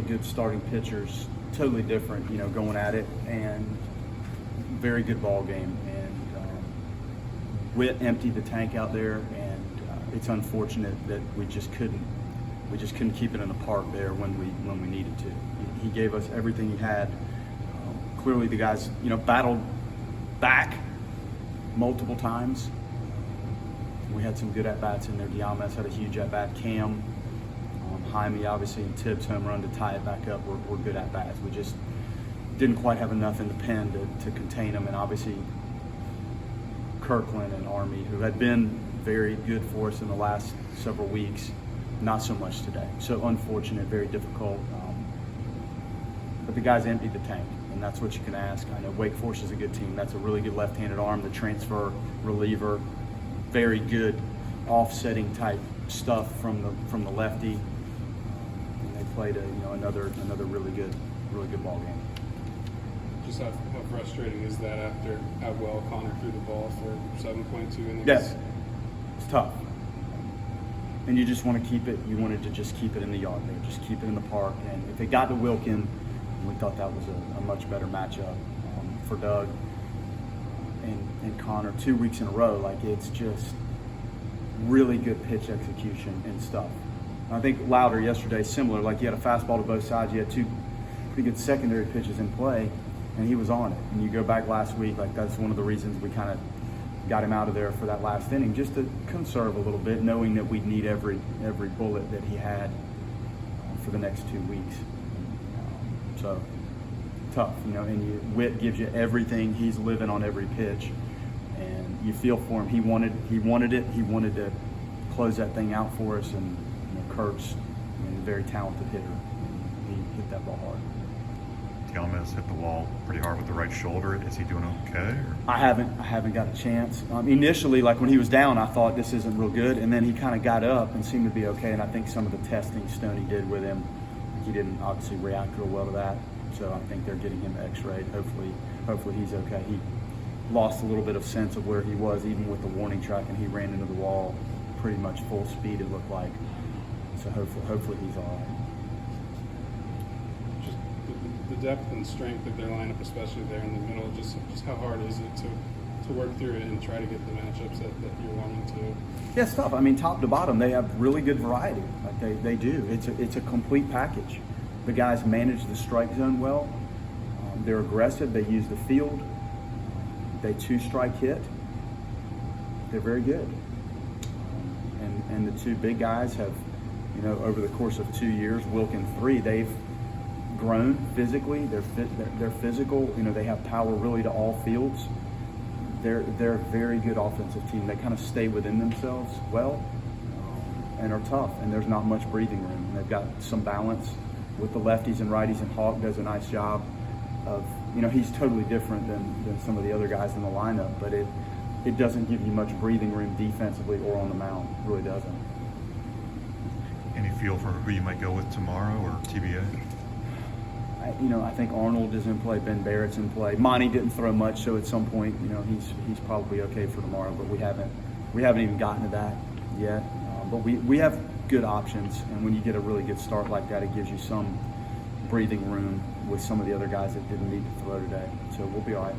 good starting pitchers, totally different, going at it, and very good ball game. And Witt emptied the tank out there, and it's unfortunate that we just couldn't keep it in the park there when we needed to. He gave us everything he had. Clearly, the guys, battled back multiple times. We had some good at-bats in there. Diamas had a huge at-bat. Cam, Jaime, obviously, and Tibbs' home run to tie it back up were good at-bats. We just didn't quite have enough in the pen to contain them. And obviously, Kirkland and Army, who had been very good for us in the last several weeks, not so much today. So unfortunate, very difficult. But the guys emptied the tank, and that's what you can ask. I know Wake Forest is a good team. That's a really good left-handed arm, the transfer reliever, very good offsetting type stuff from the lefty. And they played another really good ball game. Just how frustrating is that after how well Connor threw the ball for 7.2 innings? Yes, it's tough. And you just want to keep it. You wanted to just keep it in the yard there, just keep it in the park. And if it got to Wilkin, we thought that was a much better matchup for Doug and Connor 2 weeks in a row. Like, it's just really good pitch execution and stuff. I think Louder yesterday, similar. Like, you had a fastball to both sides. You had two pretty good secondary pitches in play, and he was on it. And you go back last week, like, that's one of the reasons we kind of got him out of there for that last inning, just to conserve a little bit, knowing that we'd need every bullet that he had for the next 2 weeks. So tough, and Witt gives you everything. He's living on every pitch, and you feel for him. He wanted it. He wanted to close that thing out for us, and Kurt's a very talented hitter. He hit that ball hard. Diamas hit the wall pretty hard with the right shoulder. Is he doing okay? Or? I haven't got a chance. Initially, like when he was down, I thought this isn't real good, and then he kind of got up and seemed to be okay. And I think some of the testing Stoney did with him, he didn't obviously react real well to that. So I think they're getting him X-rayed. Hopefully he's okay. He lost a little bit of sense of where he was, even with the warning track, and he ran into the wall pretty much full speed, it looked like. So hopefully he's all right. Just the depth and strength of their lineup, especially there in the middle, just how hard is it to work through it and try to get the matchups that you're wanting to? Yeah, it's tough. Top to bottom, they have really good variety. Like they do. It's a complete package. The guys manage the strike zone well. They're aggressive. They use the field. They two-strike hit. They're very good. And the two big guys have, over the course of 2 years, Wilkin 3, they've grown physically. They're physical. They have power really to all fields. They're a very good offensive team. They kind of stay within themselves well and are tough, and there's not much breathing room. They've got some balance with the lefties and righties, and Hawk does a nice job of, he's totally different than some of the other guys in the lineup, but it doesn't give you much breathing room defensively or on the mound. It really doesn't. Any feel for who you might go with tomorrow or TBA? I think Arnold is in play. Ben Barrett's in play. Monty didn't throw much, so at some point, he's probably okay for tomorrow. But we haven't even gotten to that yet. But we have good options, and when you get a really good start like that, it gives you some breathing room with some of the other guys that didn't need to throw today. So we'll be all right.